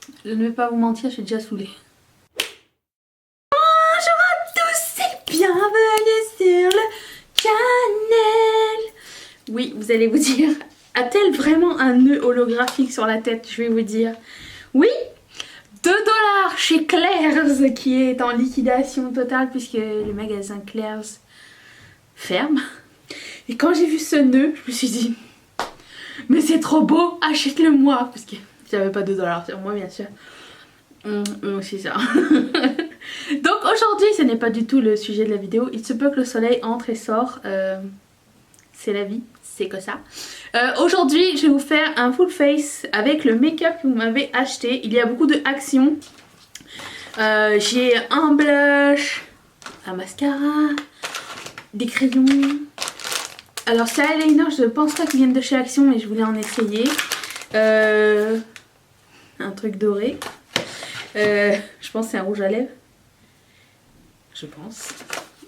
Je ne vais pas vous mentir, je suis déjà saoulée. Bonjour à tous et bienvenue sur le channel. Oui, vous allez vous dire, a-t-elle vraiment un nœud holographique sur la tête? Je vais vous dire, oui, 2 $ chez Claire's qui est en liquidation totale puisque le magasin Claire's ferme. Et quand j'ai vu ce nœud, je me suis dit, mais c'est trop beau, achète-le moi. Parce que j'avais pas 2 $ sur moi, bien sûr. C'est ça. Donc aujourd'hui, ce n'est pas du tout le sujet de la vidéo. Il se peut que le soleil entre et sort. C'est la vie, c'est que ça. Aujourd'hui, je vais vous faire un full face avec le make-up que vous m'avez acheté. Il y a beaucoup de actions. J'ai un blush, un mascara, des crayons. Alors c'est eyeliner, je pense pas qu'ils viennent de chez Action, mais je voulais en essayer. Un truc doré. Je pense que c'est un rouge à lèvres. Je pense.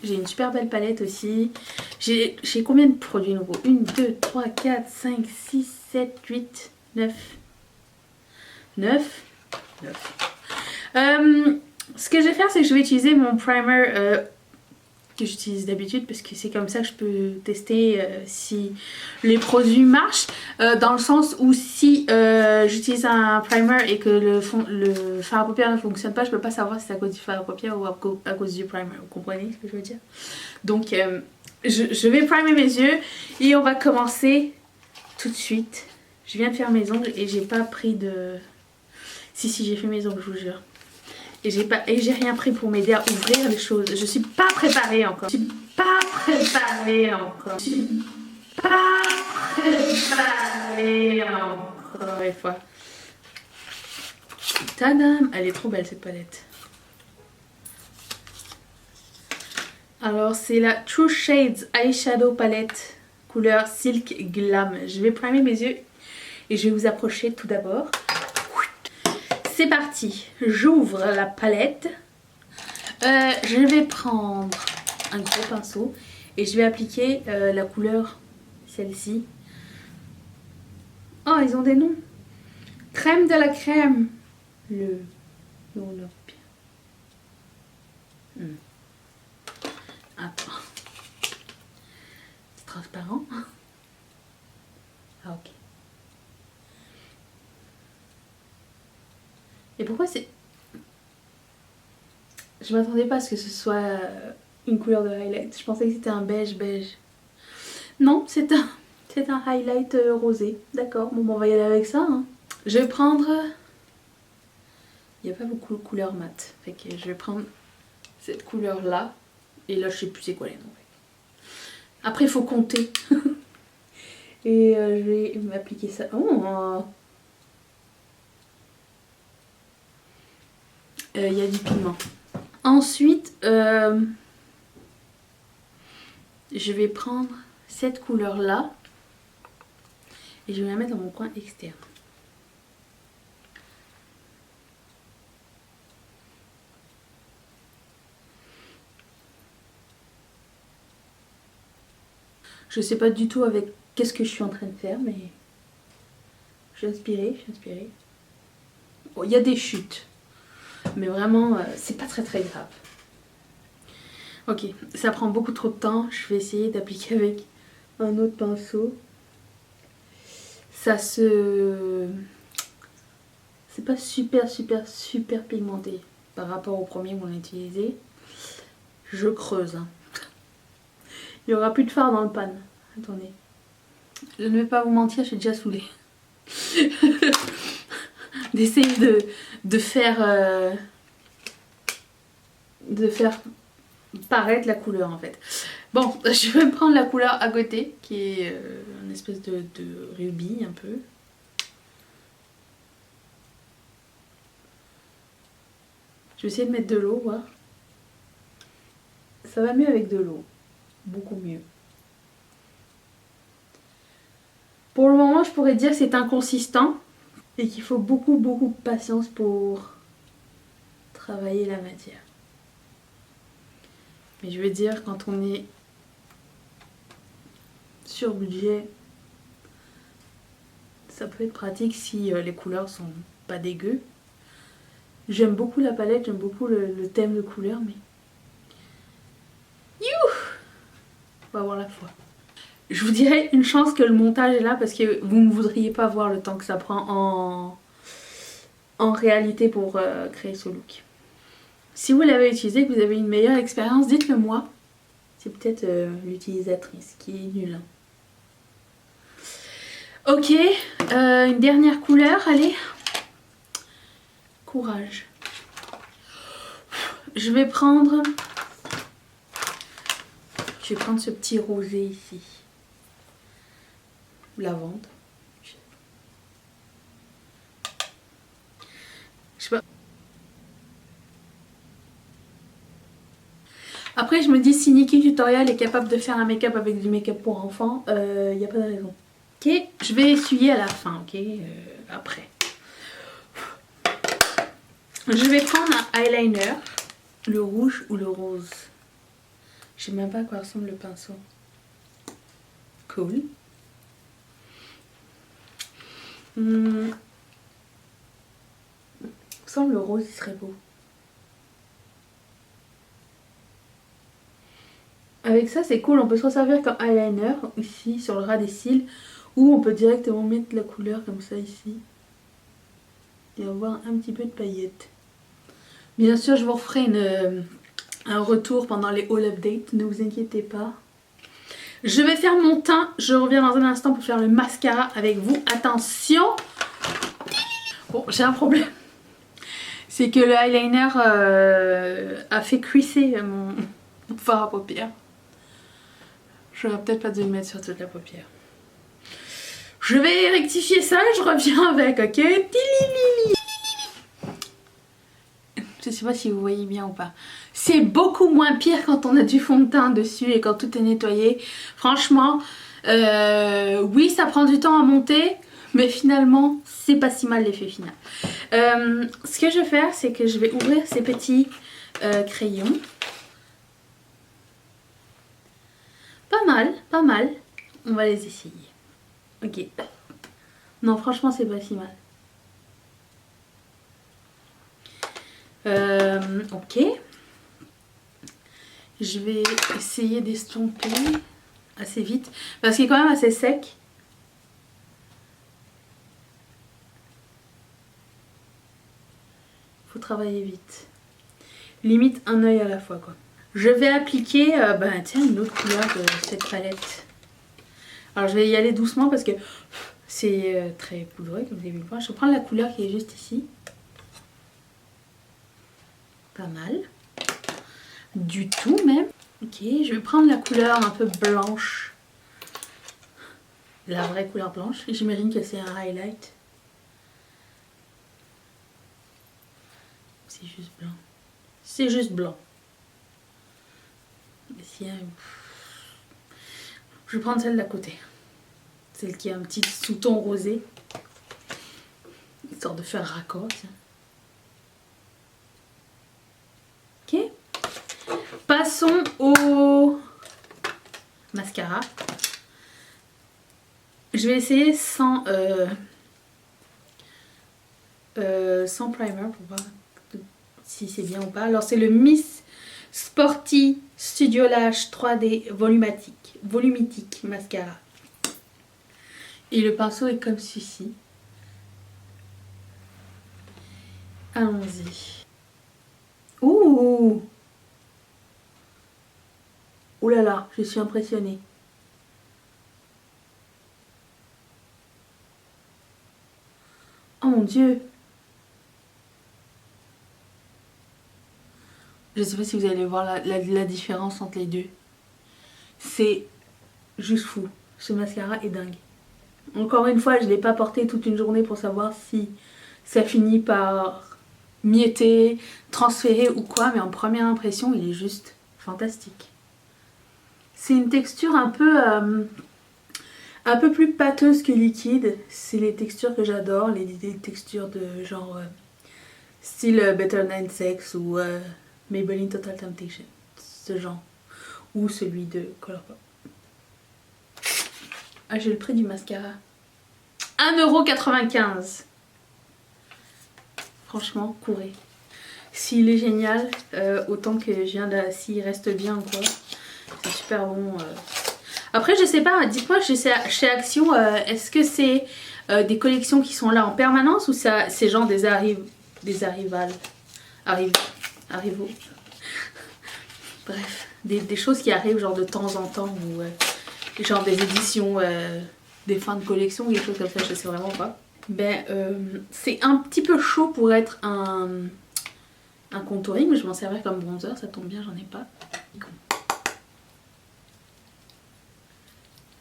J'ai une super belle palette aussi. J'ai combien de produits nouveaux? 1, 2, 3, 4, 5, 6, 7, 8, 9. 9. Ce que je vais faire, c'est que je vais utiliser mon primer que j'utilise d'habitude parce que c'est comme ça que je peux tester si les produits marchent, dans le sens où si j'utilise un primer et que le fard à paupières ne fonctionne pas, je peux pas savoir si c'est à cause du fard à paupières ou à cause du primer, vous comprenez ce que je veux dire? Donc je vais primer mes yeux et on va commencer tout de suite. Je viens de faire mes ongles et j'ai pas pris de... Si j'ai fait mes ongles, je vous jure. Et j'ai rien pris pour m'aider à ouvrir les choses. Je suis pas préparée encore. Je suis pas préparée encore. Je suis pas préparée encore une fois. Tadam! Elle est trop belle cette palette. Alors c'est la True Shades Eyeshadow Palette couleur Silk Glam. Je vais primer mes yeux et je vais vous approcher tout d'abord. C'est parti, j'ouvre la palette. Je vais prendre un gros pinceau et je vais appliquer la couleur, celle-ci. Oh, ils ont des noms. Crème de la crème. Le Olympia. Attends. C'est transparent. Ah, ok. Et pourquoi c'est... Je m'attendais pas à ce que ce soit une couleur de highlight. Je pensais que c'était un beige. Non, c'est un highlight rosé. D'accord, bon on va y aller avec ça. Hein. Je vais prendre... Il n'y a pas beaucoup de couleurs mat. Fait que je vais prendre cette couleur là. Et là je sais plus c'est quoi les noms. Après il faut compter. Et je vais m'appliquer ça. Oh, y a du piment. Ensuite, je vais prendre cette couleur là et je vais la mettre dans mon coin externe. Je sais pas du tout avec qu'est-ce que je suis en train de faire, mais je suis inspirée, Bon, il y a des chutes, mais vraiment, c'est pas très grave. Ok, ça prend beaucoup trop de temps. Je vais essayer d'appliquer avec un autre pinceau. Ça se... C'est pas super pigmenté par rapport au premier qu'on a utilisé. Je creuse. Hein. Il n'y aura plus de fard dans le pan. Attendez. Je ne vais pas vous mentir, je suis déjà saoulée. D'essayer de faire paraître la couleur en fait. Bon, je vais me prendre la couleur à côté qui est une espèce de rubis un peu. Je vais essayer de mettre de l'eau, voir. Ça va mieux avec de l'eau. Beaucoup mieux. Pour le moment, je pourrais dire que c'est inconsistant et qu'il faut beaucoup de patience pour travailler la matière. Mais je veux dire, quand on est sur budget, ça peut être pratique si les couleurs sont pas dégueu. J'aime beaucoup la palette, j'aime beaucoup le thème de couleur, mais... Youh! On va voir la foi. Je vous dirais une chance que le montage est là parce que vous ne voudriez pas voir le temps que ça prend en réalité pour créer ce look. Si vous l'avez utilisé, que vous avez une meilleure expérience, dites-le moi. C'est peut-être l'utilisatrice qui est nulle. Ok, une dernière couleur, allez. Courage. Je vais prendre ce petit rosé ici. Lavande. Je sais pas. Après je me dis si Nikki Tutorial est capable de faire un make-up avec du make-up pour enfants, il n'y a pas de raison. Ok, je vais essuyer à la fin, ok, après. Je vais prendre un eyeliner, le rouge ou le rose. Je sais même pas à quoi ressemble le pinceau. Cool. Il me semble le rose il serait beau. Avec ça c'est cool, on peut se resservir comme eyeliner ici sur le ras des cils ou on peut directement mettre la couleur comme ça ici et avoir un petit peu de paillettes. Bien sûr je vous referai un retour pendant les haul updates, ne vous inquiétez pas. Je vais faire mon teint, je reviens dans un instant pour faire le mascara avec vous. Attention! Bon, j'ai un problème. C'est que le eyeliner a fait cuisser mon fard à paupières. J'aurais peut-être pas dû le mettre sur toute la paupière. Je vais rectifier ça, je reviens avec, ok? Je sais pas si vous voyez bien ou pas. C'est beaucoup moins pire quand on a du fond de teint dessus et quand tout est nettoyé. Franchement, oui ça prend du temps à monter, mais finalement c'est pas si mal l'effet final. Ce que je vais faire, c'est que je vais ouvrir ces petits crayons. Pas mal, pas mal. On va les essayer. Ok. Non, franchement, c'est pas si mal. Ok. Je vais essayer d'estomper assez vite. Parce qu'il est quand même assez sec. Faut travailler vite. Limite un œil à la fois, quoi. Je vais appliquer tiens, une autre couleur de cette palette. Alors je vais y aller doucement parce que c'est très poudreux comme vous avez vu le voir. Je vais prendre la couleur qui est juste ici. Pas mal. Du tout même. Ok, je vais prendre la couleur un peu blanche. La vraie couleur blanche. J'imagine que c'est un highlight. C'est juste blanc. C'est juste blanc. Je vais prendre celle d'à côté. Celle qui a un petit sous-ton rosé. Histoire de faire raccord. Ok. Passons au mascara. Je vais essayer sans primer pour voir si c'est bien ou pas. Alors c'est le Miss Sporty Studio Lash 3D Volumitique Mascara. Et le pinceau est comme ceci. Allons-y. Ouh! Ouh là là, je suis impressionnée. Oh mon Dieu! Je ne sais pas si vous allez voir la différence entre les deux. C'est juste fou. Ce mascara est dingue. Encore une fois, je ne l'ai pas porté toute une journée pour savoir si ça finit par mietter, transférer ou quoi. Mais en première impression, il est juste fantastique. C'est une texture un peu plus pâteuse que liquide. C'est les textures que j'adore. Les textures de genre style Better Than Sex ou Maybelline Total Temptation. Ce genre. Ou celui de Colourpop. Ah, j'ai le prix du mascara. 1,95 €. Franchement, courez. s'il est génial, autant que je viens de... s'il reste bien ou quoi. C'est super bon. Après je sais pas, dites-moi chez Action, est-ce que c'est des collections qui sont là en permanence ou c'est genre des arrivaux. Bref, des choses qui arrivent genre de temps en temps ou genre des éditions, des fins de collection, quelque chose comme ça, je sais vraiment pas. Ben c'est un petit peu chaud pour être un contouring, mais je vais m'en servir comme bronzer, ça tombe bien, j'en ai pas.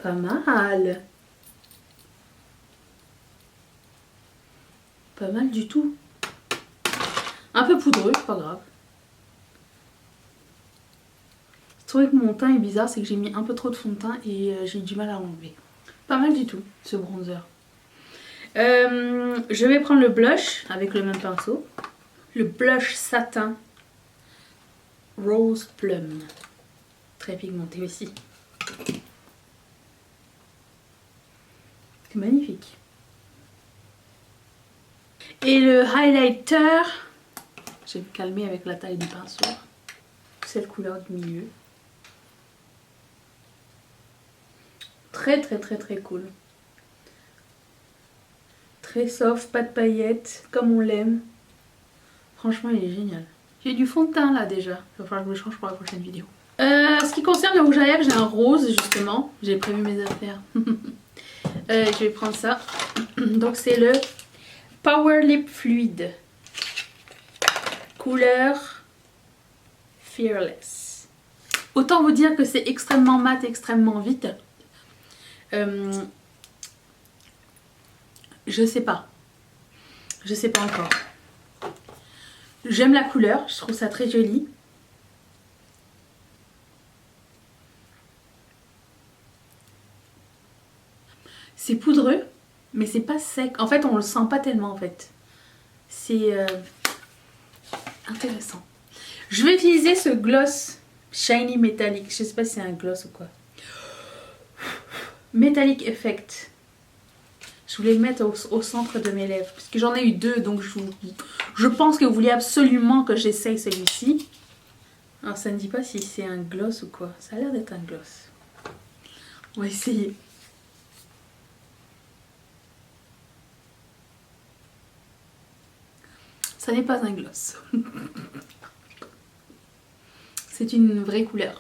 Pas mal. Pas mal du tout. Un peu poudreux, pas grave. Je trouvais que mon teint est bizarre, c'est que j'ai mis un peu trop de fond de teint et j'ai du mal à l'enlever. Pas mal du tout, ce bronzer. Je vais prendre le blush avec le même pinceau. Le blush satin Rose Plum. Très pigmenté aussi. C'est magnifique. Et le highlighter, je vais me calmer avec la taille du pinceau. C'est la couleur du milieu. Très cool. Très soft, pas de paillettes, comme on l'aime. Franchement, il est génial. J'ai du fond de teint là déjà. Il va falloir que je le change pour la prochaine vidéo. Ce qui concerne le rouge à lèvres, j'ai un rose justement. J'ai prévu mes affaires. Je vais prendre ça. Donc c'est le Power Lip Fluid. Couleur Fearless. Autant vous dire que c'est extrêmement mat, extrêmement vite. Je sais pas. Je sais pas encore. J'aime la couleur, je trouve ça très joli. C'est poudreux, mais c'est pas sec. En fait, on le sent pas tellement en fait. C'est intéressant. Je vais utiliser ce gloss Shiny Metallic. Je sais pas si c'est un gloss ou quoi. Metallic Effect. Je voulais le mettre au centre de mes lèvres. Parce que j'en ai eu deux, donc je pense que vous vouliez absolument que j'essaye celui-ci. Alors ça ne dit pas si c'est un gloss ou quoi. Ça a l'air d'être un gloss. On va essayer. Ça n'est pas un gloss. C'est une vraie couleur.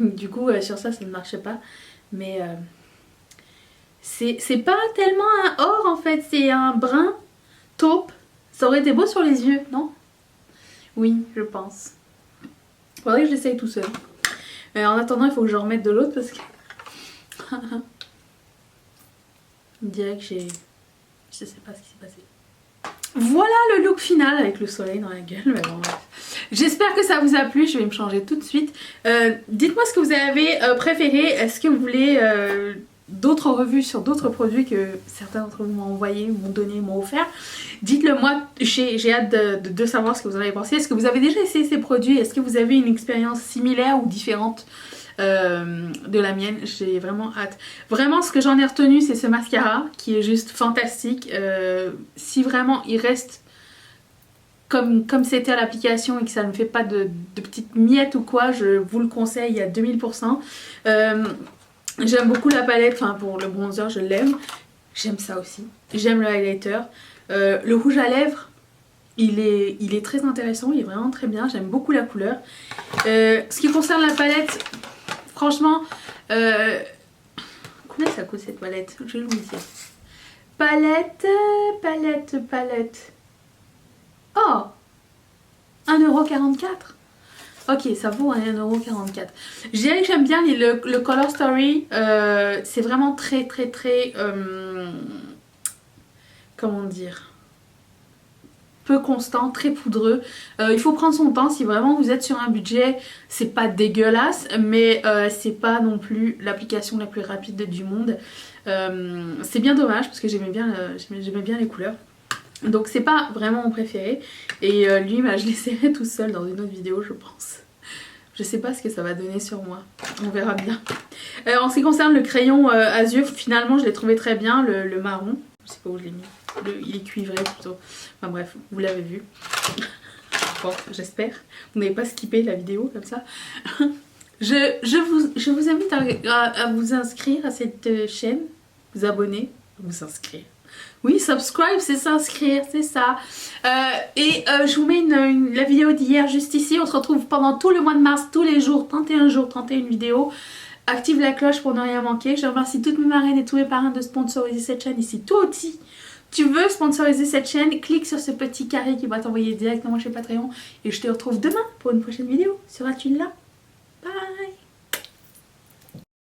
Du coup, sur ça, ça ne marchait pas. Mais c'est pas tellement un or en fait. C'est un brun taupe. Ça aurait été beau sur les yeux, non? Oui, je pense. Faudrait que je l'essaye tout seul. En attendant, il faut que je remette de l'autre parce que... On dirait que j'ai... Je sais pas ce qui s'est passé. Voilà le look final avec le soleil dans la gueule. Mais bon, j'espère que ça vous a plu. Je vais me changer tout de suite. Dites-moi ce que vous avez préféré. Est-ce que vous voulez d'autres revues sur d'autres produits que certains d'entre vous m'ont envoyé, m'ont donné, m'ont offert? Dites-le moi. J'ai hâte de savoir ce que vous en avez pensé. Est-ce que vous avez déjà essayé ces produits? Est-ce que vous avez une expérience similaire ou différente de la mienne? J'ai vraiment hâte. Vraiment, ce que j'en ai retenu, c'est ce mascara qui est juste fantastique. Si vraiment il reste comme c'était à l'application et que ça ne fait pas de petites miettes ou quoi, je vous le conseille à 2000%. J'aime beaucoup la palette, enfin pour le bronzer je l'aime. J'aime ça aussi. J'aime le highlighter. Le rouge à lèvres, il est très intéressant, il est vraiment très bien. J'aime beaucoup la couleur. Ce qui concerne la palette, franchement, combien ça coûte cette palette? Je vais vous dire. Palette. Oh, 1,44 €. Ok, ça vaut 1,44 €. Je dirais que j'aime bien le Color Story. C'est vraiment très comment dire, peu constant, très poudreux. Il faut prendre son temps si vraiment vous êtes sur un budget. C'est pas dégueulasse, mais c'est pas non plus l'application la plus rapide du monde. C'est bien dommage parce que j'aimais bien les couleurs. Donc c'est pas vraiment mon préféré. Et lui, bah, je l'essaierai tout seul dans une autre vidéo, je pense. Je sais pas ce que ça va donner sur moi. On verra bien. En ce qui concerne le crayon Azur, finalement je l'ai trouvé très bien, le marron. Je sais pas où je l'ai mis. Il est cuivré plutôt. Enfin bref, vous l'avez vu. Bon, j'espère. Vous n'avez pas skippé la vidéo comme ça. Je vous invite à vous inscrire à cette chaîne. Vous abonner. Vous inscrire. Oui, subscribe, c'est s'inscrire, c'est ça. Je vous mets la vidéo d'hier juste ici. On se retrouve pendant tout le mois de mars, tous les jours, 31 vidéos. Active la cloche pour ne rien manquer. Je remercie toutes mes marraines et tous mes parrains de sponsoriser cette chaîne ici. Toi aussi, tu veux sponsoriser cette chaîne, clique sur ce petit carré qui va t'envoyer directement chez Patreon. Et je te retrouve demain pour une prochaine vidéo. Seras-tu là? Bye!